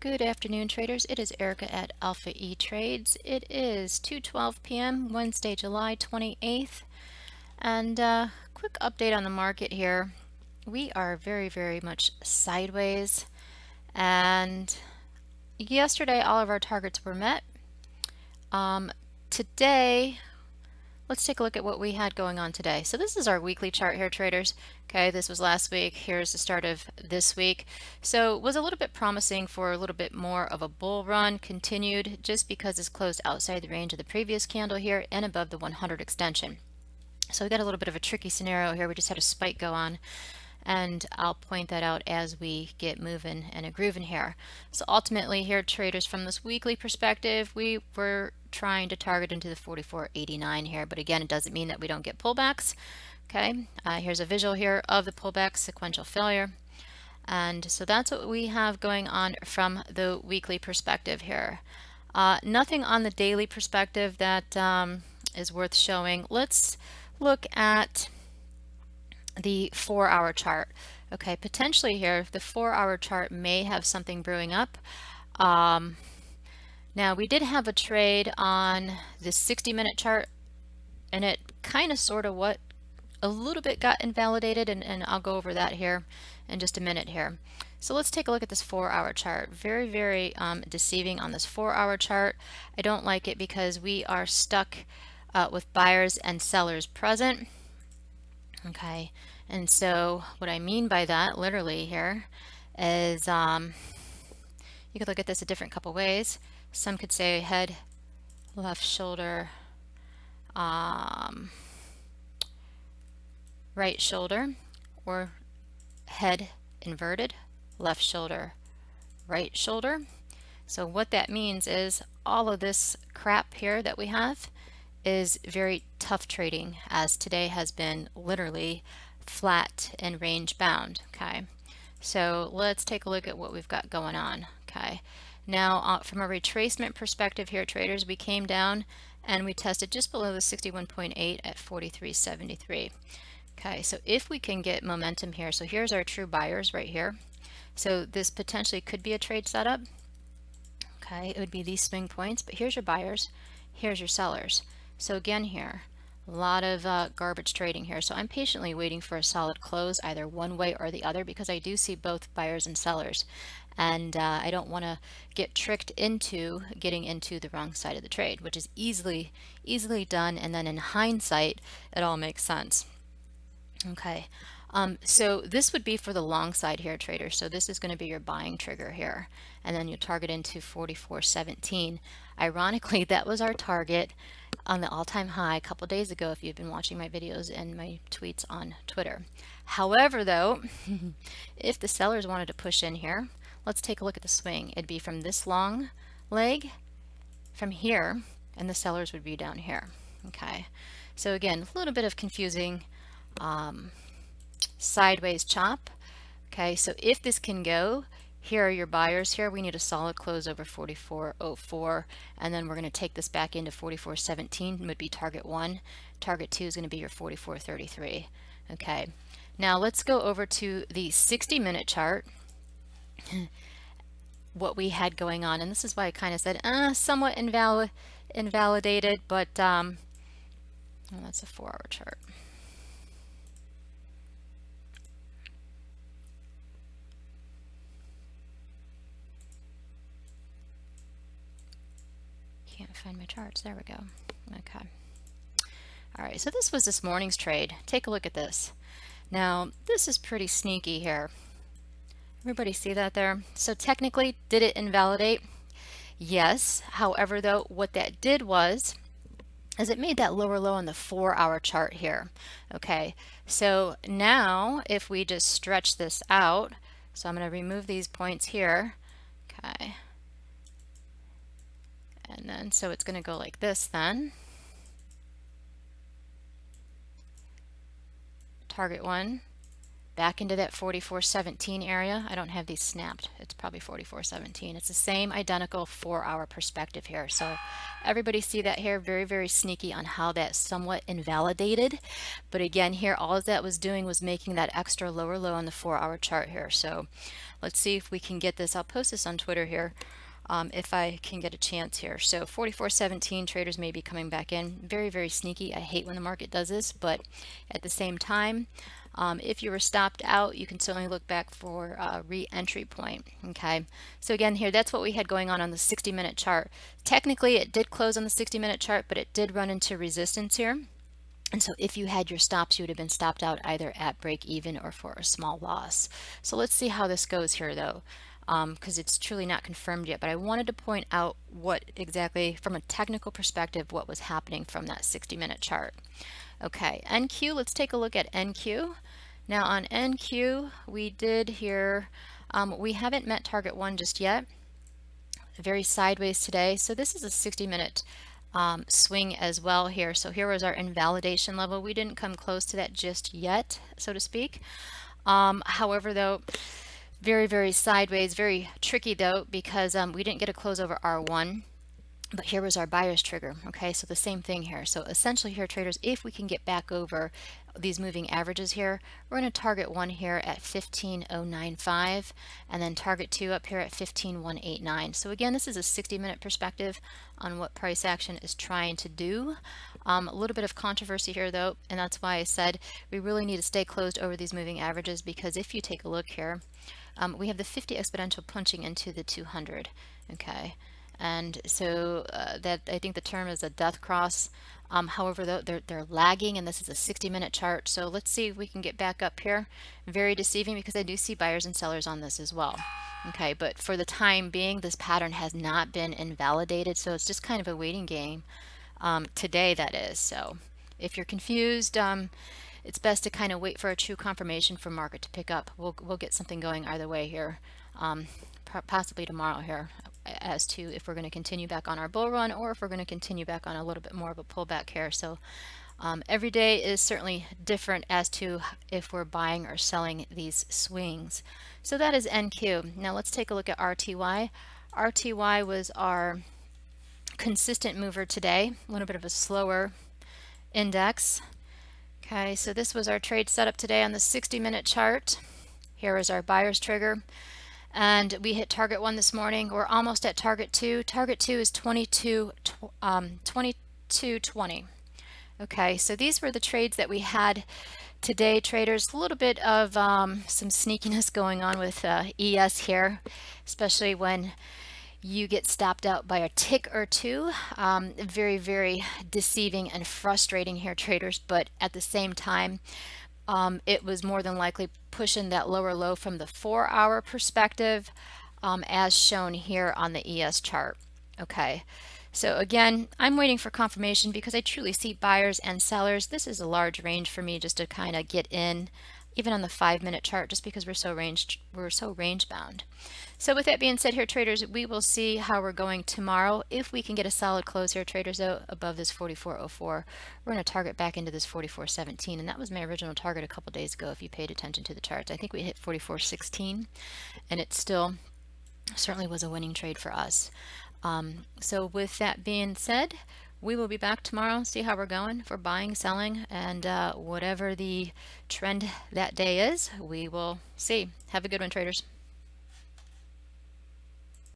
Good afternoon, traders. It is Erica at Alpha E Trades. It is 2:12 p.m. Wednesday, July 28th. And quick update on the market here. We are very much sideways. And yesterday, all of our targets were met. Today, let's take a look at what we had going on today. So this is our weekly chart here, traders. Okay, this was last week. Here's the start of this week. So it was a little bit promising for a little bit more of a bull run, continued just because it's closed outside the range of the previous candle here and above the 100 extension. So we got a little bit of a tricky scenario here. We just had a spike go on, and I'll point that out as we get moving and a grooving here. So ultimately here, traders, from this weekly perspective, we were trying to target into the 44.89 here, but again, it doesn't mean that we don't get pullbacks. Okay, here's a visual here of the pullback sequential failure. And so that's what we have going on from the weekly perspective here. Nothing on the daily perspective that is worth showing. Let's look at the 4-hour chart. Okay, potentially here, the 4-hour chart may have something brewing up. Now, we did have a trade on the 60-minute chart, and it kind of sort of a little bit got invalidated, and I'll go over that here in just a minute here. So let's take a look at this 4-hour chart. Very deceiving on this 4-hour chart. I don't like it because we are stuck with buyers and sellers present. Okay, and so what I mean by that literally here is you could look at this a different couple ways. Some could say head, left shoulder, right shoulder, or head inverted, left shoulder, right shoulder. So what that means is all of this crap here that we have is very tough trading, as today has been literally flat and range bound. Okay, so let's take a look at what we've got going on. Okay, now from a retracement perspective here, traders, we came down and we tested just below the 61.8 at 43.73. Okay, so if we can get momentum here, so here's our true buyers right here. So this potentially could be a trade setup. Okay, it would be these swing points, but here's your buyers, here's your sellers. So again here, a lot of garbage trading here. So I'm patiently waiting for a solid close either one way or the other, because I do see both buyers and sellers. And I don't want to get tricked into getting into the wrong side of the trade, which is easily done. And then in hindsight, it all makes sense. Okay, so this would be for the long side here, traders. So this is going to be your buying trigger here, and then you target into 44.17. Ironically, that was our target on the all-time high a couple days ago, if you've been watching my videos and my tweets on Twitter. However, though, if the sellers wanted to push in here, let's take a look at the swing. It'd be from this long leg from here, and the sellers would be down here. Okay, so again, a little bit of confusing sideways chop. Okay, so if this can go, here are your buyers here. We need a solid close over 44.04, and then we're going to take this back into 44.17 would be target 1. Target 2 is going to be your 44.33. Okay, now let's go over to the 60-minute chart. What we had going on, and this is why I kind of said somewhat invalidated, but well, that's a 4-hour chart. Can't find my charts. There we go. Okay. All right, so this was this morning's trade. Take a look at this. Now, this is pretty sneaky here. Everybody see that there? So technically, did it invalidate? Yes. However, though, what that did was is it made that lower low on the 4-hour chart here. Okay, so now if we just stretch this out, so I'm going to remove these points here. Okay. And then, so it's going to go like this then. Target 1, back into that 44.17 area. I don't have these snapped. It's probably 44.17. It's the same identical 4-hour perspective here. So everybody see that here? Very, very sneaky on how that somewhat invalidated. But again, here, all that was doing was making that extra lower low on the 4-hour chart here. So let's see if we can get this. I'll post this on Twitter here. If I can get a chance here. So 44.17, traders may be coming back in. Very, very sneaky. I hate when the market does this, but at the same time, if you were stopped out, you can certainly look back for a re-entry point. Okay, so again here, that's what we had going on the 60-minute chart. Technically, it did close on the 60-minute chart, but it did run into resistance here. And so if you had your stops, you would have been stopped out either at break even or for a small loss. So let's see how this goes here though, because it's truly not confirmed yet. But I wanted to point out what exactly, from a technical perspective, what was happening from that 60-minute chart. Okay, NQ, let's take a look at NQ. Now on NQ, we did here, we haven't met target 1 just yet. Very sideways today. So this is a 60-minute swing as well here. So here was our invalidation level. We didn't come close to that just yet, so to speak. However, though, very, very sideways, very tricky though, because we didn't get a close over R1. But here was our buyer's trigger. Okay, so the same thing here. So essentially here, traders, if we can get back over these moving averages here, we're going to target 1 here at 15.095 and then target 2 up here at 15.189. So again, this is a 60-minute perspective on what price action is trying to do. A little bit of controversy here though, and that's why I said we really need to stay closed over these moving averages, because if you take a look here, we have the 50 exponential punching into the 200. Okay. And so that, I think the term is a death cross. However, though, they're lagging, and this is a 60-minute chart. So let's see if we can get back up here. Very deceiving, because I do see buyers and sellers on this as well. Okay, but for the time being, this pattern has not been invalidated, so it's just kind of a waiting game today, that is. So if you're confused, it's best to kind of wait for a true confirmation from market to pick up. We'll get something going either way here, possibly tomorrow here, as to if we're going to continue back on our bull run or if we're going to continue back on a little bit more of a pullback here. So every day is certainly different as to if we're buying or selling these swings. So that is NQ. Now let's take a look at RTY. RTY was our consistent mover today, a little bit of a slower index. Okay, so this was our trade setup today on the 60-minute chart. Here is our buyer's trigger. And we hit target 1 this morning. We're almost at target 2. Target 2 is 22.20. Okay, so these were the trades that we had today, traders. A little bit of some sneakiness going on with ES here, especially when you get stopped out by a tick or two. Very, very deceiving and frustrating here, traders, but at the same time, it was more than likely pushing that lower low from the 4-hour perspective, as shown here on the ES chart. Okay, so again, I'm waiting for confirmation because I truly see buyers and sellers. This is a large range for me just to kind of get in, even on the 5-minute chart, just because we're so range bound. So with that being said here, traders, we will see how we're going tomorrow. If we can get a solid close here, traders, though, above this 44.04, we're going to target back into this 44.17, and that was my original target a couple days ago if you paid attention to the charts. I think we hit 44.16, and it still certainly was a winning trade for us. So with that being said, we will be back tomorrow, see how we're going for buying, selling, and whatever the trend that day is, we will see. Have a good one, traders.